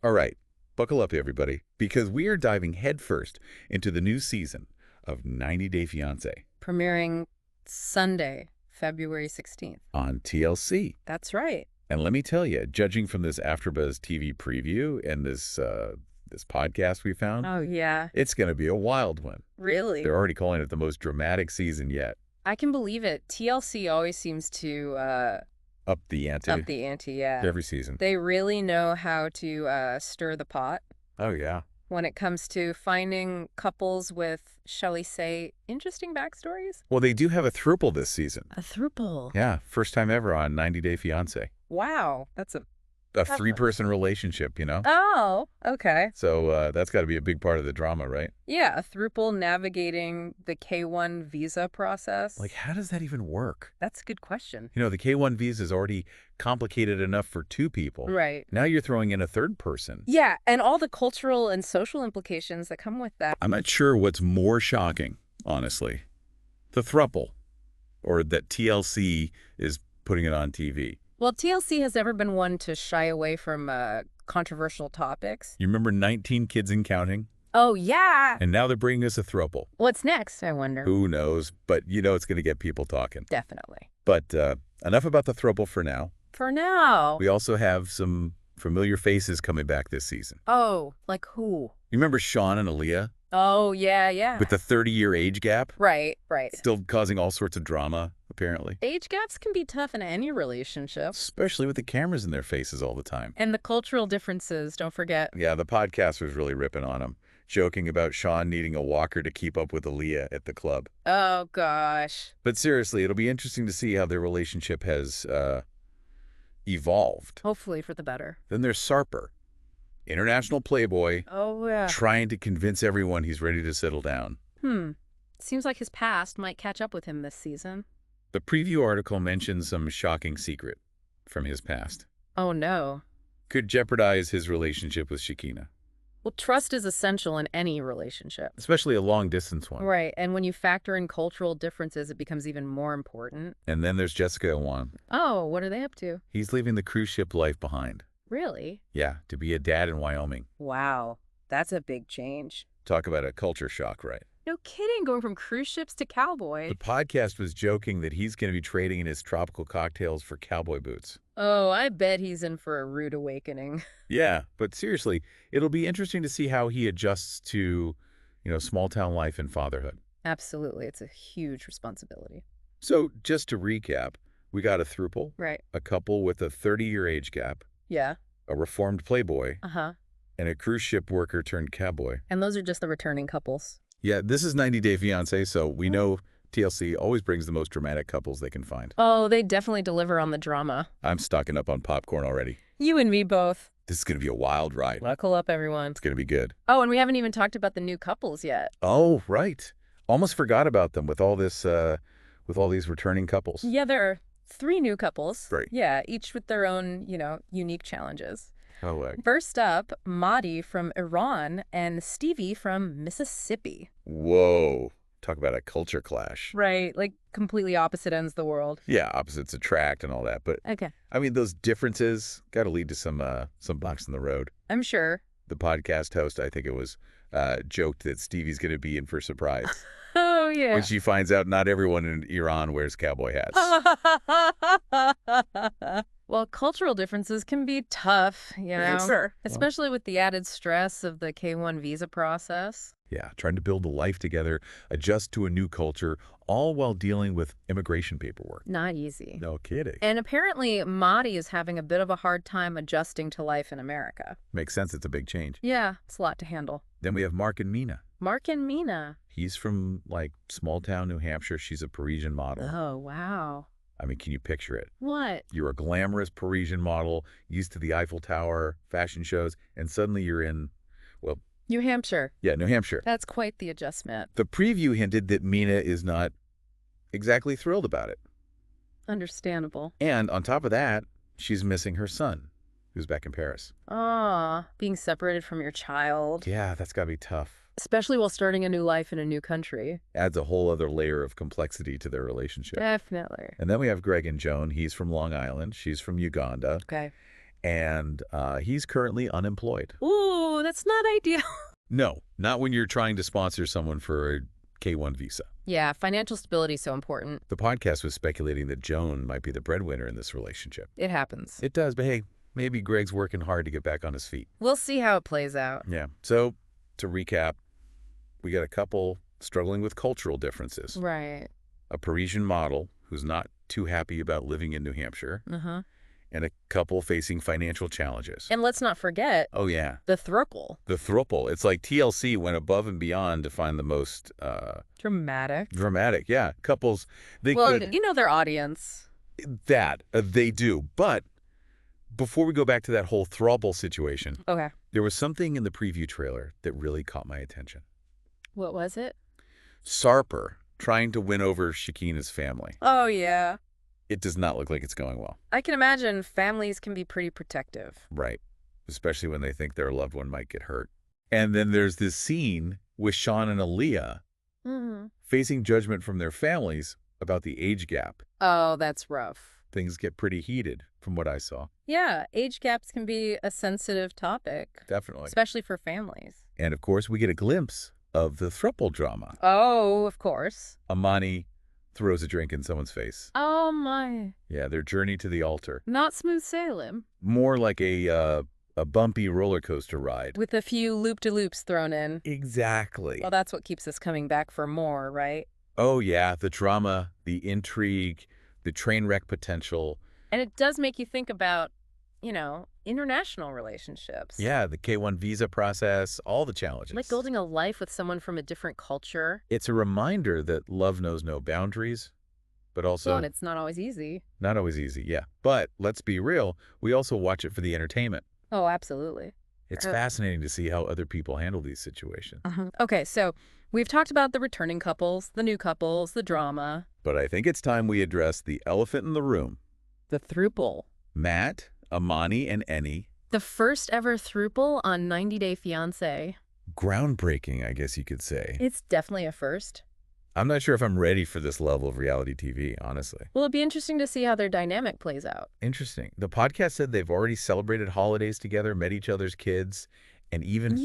All right, buckle up, everybody, because we are diving headfirst into the new season of 90 Day Fiancé Premiering Sunday, February 16th. on TLC. That's right. And let me tell you, judging from this AfterBuzz TV preview and this podcast we found, Oh, yeah. it's going to be a wild one. Really? They're already calling it the most dramatic season yet. I can believe it. TLC always seems to Up the ante. up the ante, yeah. Every season. They really know how to stir the pot Oh, yeah. when it comes to finding couples with, shall we say, interesting backstories. Well, they do have a Throuple this season. A Throuple. Yeah, first time ever on 90 Day Fiancé. Wow. That's a... A three-person relationship, you know? Oh, okay. So that's got to be a big part of the drama, right? Yeah, a Throuple navigating the K-1 visa process. Like, how does that even work? That's a good question. You know, the K-1 visa is already complicated enough for two people. Right. Now you're throwing in a third person. Yeah, and all the cultural and social implications that come with that. I'm not sure what's more shocking, honestly. The throuple, or that TLC is putting it on TV. Well, TLC has never been one to shy away from controversial topics. You remember 19 Kids and Counting? Oh, yeah. And now they're bringing us a throuple. What's next, I wonder? Who knows? But you know it's going to get people talking. Definitely. But enough about the throuple for now. For now. We also have some familiar faces coming back this season. Oh, like who? You remember Sean and Aaliyah? Oh, yeah, yeah. With the 30-year age gap? Right, right. Still causing all sorts of drama, apparently. Age gaps can be tough in any relationship. Especially with the cameras in their faces all the time. And the cultural differences, don't forget. Yeah, the podcast was really ripping on him, joking about Sean needing a walker to keep up with Aaliyah at the club. Oh, gosh. But seriously, it'll be interesting to see how their relationship has evolved. Hopefully for the better. Then there's Sarper, international playboy, Oh, yeah. trying to convince everyone he's ready to settle down. Seems like his past might catch up with him this season. The preview article mentions some shocking secret from his past. Oh, no. Could jeopardize his relationship with Shakina, Well, trust is essential in any relationship. especially a long-distance one. Right, and when you factor in cultural differences, it becomes even more important. And then there's Jessica Wan. Oh, what are they up to? He's leaving the cruise ship life behind. Really? Yeah, to be a dad in Wyoming. Wow, that's a big change. Talk about a culture shock, right? No kidding, going from cruise ships to cowboy. The podcast was joking that he's going to be trading in his tropical cocktails for cowboy boots. Oh, I bet he's in for a rude awakening. Yeah, but seriously, it'll be interesting to see how he adjusts to, small-town life and fatherhood. Absolutely, it's a huge responsibility. So, just to recap, we got a throuple, Right. a couple with a 30-year age gap, Yeah. a reformed playboy, Uh-huh. and a cruise ship worker turned cowboy. And those are just the returning couples. Yeah, this is 90 Day Fiancé, so we know TLC always brings the most dramatic couples they can find. Oh, they definitely deliver on the drama. I'm stocking up on popcorn already. You and me both. This is going to be a wild ride. Buckle up, everyone. It's going to be good. Oh, and we haven't even talked about the new couples yet. Oh, right. Almost forgot about them with all this, with all these returning couples. Yeah, there are 3 new couples. Right. Yeah, each with their own, unique challenges. Oh, First up, Mahdi from Iran and Stevie from Mississippi. whoa. Talk about a culture clash. Right, like completely opposite ends of the world. Yeah, opposites attract and all that. But, Okay. I mean, those differences got to lead to some bumps in the road. I'm sure. The podcast host, I think it was, joked that Stevie's going to be in for a surprise. Oh, yeah. When she finds out not everyone in Iran wears cowboy hats. Well, cultural differences can be tough, Sure. especially with the added stress of the K-1 visa process. Yeah, trying to build a life together, adjust to a new culture, all while dealing with immigration paperwork. Not easy. No kidding. And apparently, Mahdi is having a bit of a hard time adjusting to life in America. Makes sense. It's a big change. Yeah, it's a lot to handle. Then we have Mark and Mina. Mark and Mina. He's from, small town New Hampshire. She's a Parisian model. Oh, wow. I mean, can you picture it? What? You're a glamorous Parisian model, used to the Eiffel Tower, fashion shows, and suddenly you're in, New Hampshire. yeah, New Hampshire. That's quite the adjustment. The preview hinted that Mina is not exactly thrilled about it. Understandable. And on top of that, she's missing her son, who's back in Paris. Ah, being separated from your child. Yeah, that's got to be tough. Especially while starting a new life in a new country. Adds a whole other layer of complexity to their relationship. Definitely. And then we have Greg and Joan. He's from Long Island. She's from Uganda. Okay. and he's currently unemployed. Ooh, that's not ideal. No, not when you're trying to sponsor someone for a K-1 visa. Yeah, financial stability is so important. The podcast was speculating that Joan might be the breadwinner in this relationship. It happens. It does, but hey, maybe Greg's working hard to get back on his feet. We'll see how it plays out. Yeah. So, to recap, we got a couple struggling with cultural differences. Right. A Parisian model who's not too happy about living in New Hampshire. Uh-huh. And a couple facing financial challenges. And let's not forget Oh, yeah. the Throuple. The Throuple. It's like TLC went above and beyond to find the most Dramatic. dramatic. Yeah. Couples, they Well, could... you know their audience. They do. But before we go back to that whole Throuple situation, Okay. there was something in the preview trailer that really caught my attention. What was it? Sarper trying to win over Shakina's family. Oh, yeah. It does not look like it's going well. I can imagine families can be pretty protective. Right. Especially when they think their loved one might get hurt. And then there's this scene with Sean and Aaliyah facing judgment from their families about the age gap. Oh, that's rough. Things get pretty heated from what I saw. Yeah, age gaps can be a sensitive topic, Definitely. especially for families. And of course, we get a glimpse of the Throuple drama. Oh, of course. Amani throws a drink in someone's face. Oh, my. Yeah, their journey to the altar. Not smooth sailing. More like a bumpy roller coaster ride. With a few loop-de-loops thrown in. Exactly. Well, that's what keeps us coming back for more, right? Oh, yeah, the drama, the intrigue, the train wreck potential. And it does make you think about, international relationships. Yeah, the K-1 visa process, all the challenges. Like building a life with someone from a different culture. It's a reminder that love knows no boundaries, but also... Well, and it's not always easy. Not always easy, yeah. But let's be real, we also watch it for the entertainment. Oh, absolutely. It's fascinating to see how other people handle these situations. Okay, so we've talked about the returning couples, the new couples, the drama. But I think it's time we address the elephant in the room. The Throuple. Matt, Amani, and Annie. The first ever Throuple on 90 Day Fiancé. Groundbreaking, I guess you could say. It's definitely a first. I'm not sure if I'm ready for this level of reality TV, honestly. Well, it'd be interesting to see how their dynamic plays out. Interesting. The podcast said they've already celebrated holidays together, met each other's kids, and even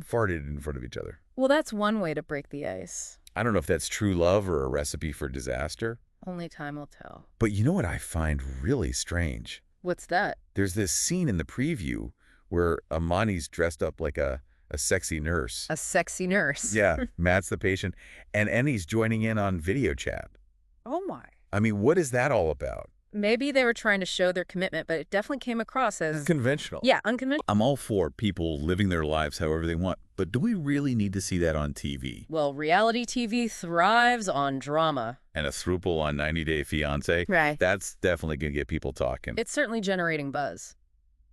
farted in front of each other. Well, that's one way to break the ice. I don't know if that's true love or a recipe for disaster. Only time will tell. But you know what I find really strange? What's that? There's this scene in the preview where Amani's dressed up like a sexy nurse. A sexy nurse. Yeah, Matt's the patient, and Annie's joining in on video chat. Oh, my. I mean, what is that all about? Maybe they were trying to show their commitment, but it definitely came across as... Unconventional. Yeah, unconventional. I'm all for people living their lives however they want, but do we really need to see that on TV? Well, reality TV thrives on drama. And a Throuple on 90 Day Fiancé? Right. That's definitely going to get people talking. It's certainly generating buzz.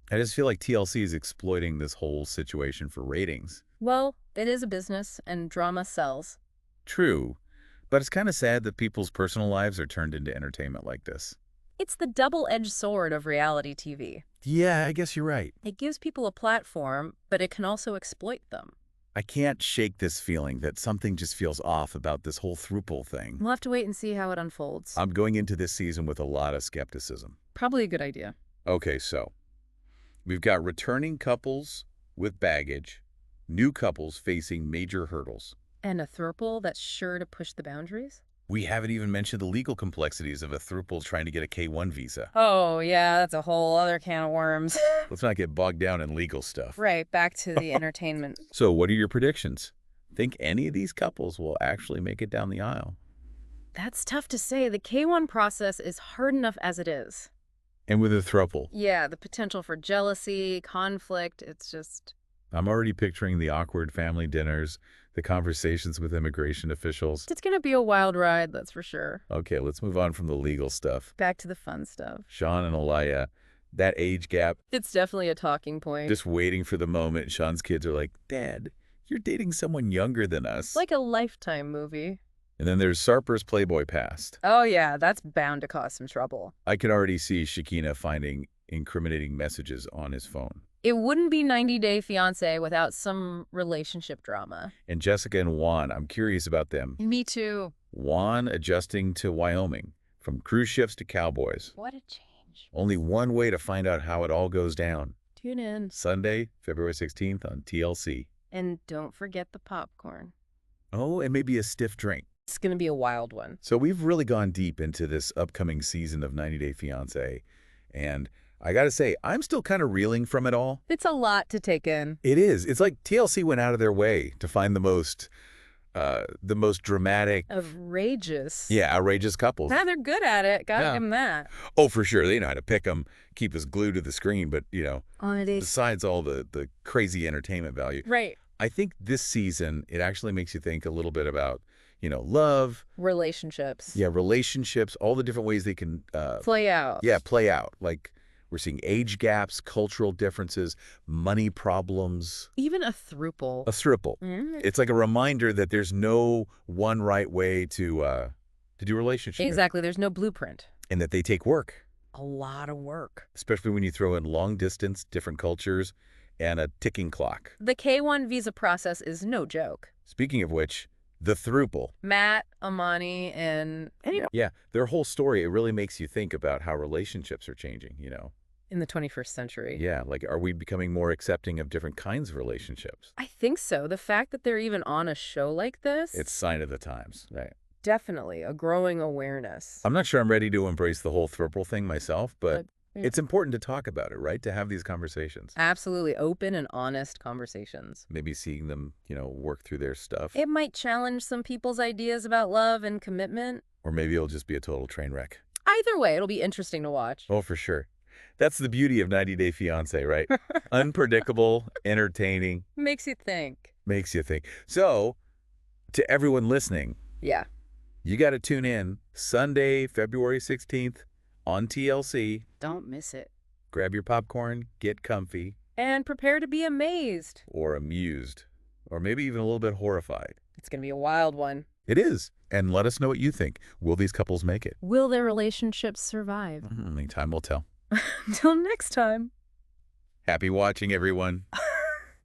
I just feel like TLC is exploiting this whole situation for ratings. Well, it is a business, and drama sells. True, but it's kind of sad that people's personal lives are turned into entertainment like this. It's the double-edged sword of reality TV. Yeah, I guess you're right. It gives people a platform, but it can also exploit them. I can't shake this feeling that something just feels off about this whole Throuple thing. We'll have to wait and see how it unfolds. I'm going into this season with a lot of skepticism. Probably a good idea. Okay, so we've got returning couples with baggage, new couples facing major hurdles. And a Throuple that's sure to push the boundaries? We haven't even mentioned the legal complexities of a Throuple trying to get a K-1 visa. Oh, yeah, that's a whole other can of worms. Let's not get bogged down in legal stuff. Right, back to the entertainment. So what are your predictions? Think any of these couples will actually make it down the aisle? That's tough to say. The K-1 process is hard enough as it is. And with a Throuple? Yeah, the potential for jealousy, conflict, it's just... I'm already picturing the awkward family dinners, the conversations with immigration officials. It's going to be a wild ride, that's for sure. Okay, let's move on from the legal stuff. Back to the fun stuff. Sean and Aaliyah, that age gap. It's definitely a talking point. Just waiting for the moment Sean's kids are like, Dad, you're dating someone younger than us. Like a Lifetime movie. And then there's Sarper's Playboy past. Oh, yeah, that's bound to cause some trouble. I could already see Shakina finding incriminating messages on his phone. It wouldn't be 90 Day Fiancé without some relationship drama. And Jessica and Juan, I'm curious about them. Me too. Juan adjusting to Wyoming, from cruise ships to cowboys. What a change. Only one way to find out how it all goes down. Tune in. Sunday, February 16th on TLC. And don't forget the popcorn. Oh, and maybe a stiff drink. It's going to be a wild one. So we've really gone deep into this upcoming season of 90 Day Fiancé. And I got to say, I'm still kind of reeling from it all. It's a lot to take in. It is. It's like TLC went out of their way to find the most dramatic, outrageous couples. Nah, they're good at it. Gotta give them that. Oh, for sure. They know how to pick them, keep us glued to the screen. But, besides all the crazy entertainment value. Right. I think this season, it actually makes you think a little bit about, love. Relationships. Yeah, relationships, all the different ways they can play out. Yeah, play out. Like we're seeing age gaps, cultural differences, money problems. Even a throuple. A throuple. It's like a reminder that there's no one right way to do relationships. Exactly. There's no blueprint. And that they take work. A lot of work. Especially when you throw in long distance, different cultures, and a ticking clock. The K-1 visa process is no joke. Speaking of which, the Throuple. Matt, Amani, and... Yeah, their whole story, it really makes you think about how relationships are changing, In the 21st century. Yeah, like are we becoming more accepting of different kinds of relationships? I think so. The fact that they're even on a show like this... It's sign of the times, right? Definitely a growing awareness. I'm not sure I'm ready to embrace the whole Throuple thing myself, but it's important to talk about it, right? To have these conversations. Absolutely. Open and honest conversations. Maybe seeing them, work through their stuff. It might challenge some people's ideas about love and commitment. Or maybe it'll just be a total train wreck. Either way, it'll be interesting to watch. Oh, for sure. That's the beauty of 90 Day Fiancé, right? Unpredictable, entertaining. Makes you think. Makes you think. So, to everyone listening. Yeah. You got to tune in Sunday, February 16th on TLC. Don't miss it. Grab your popcorn, get comfy. And prepare to be amazed. Or amused. Or maybe even a little bit horrified. It's going to be a wild one. It is. And let us know what you think. Will these couples make it? Will their relationships survive? Only time will tell. Until next time. Happy watching, everyone.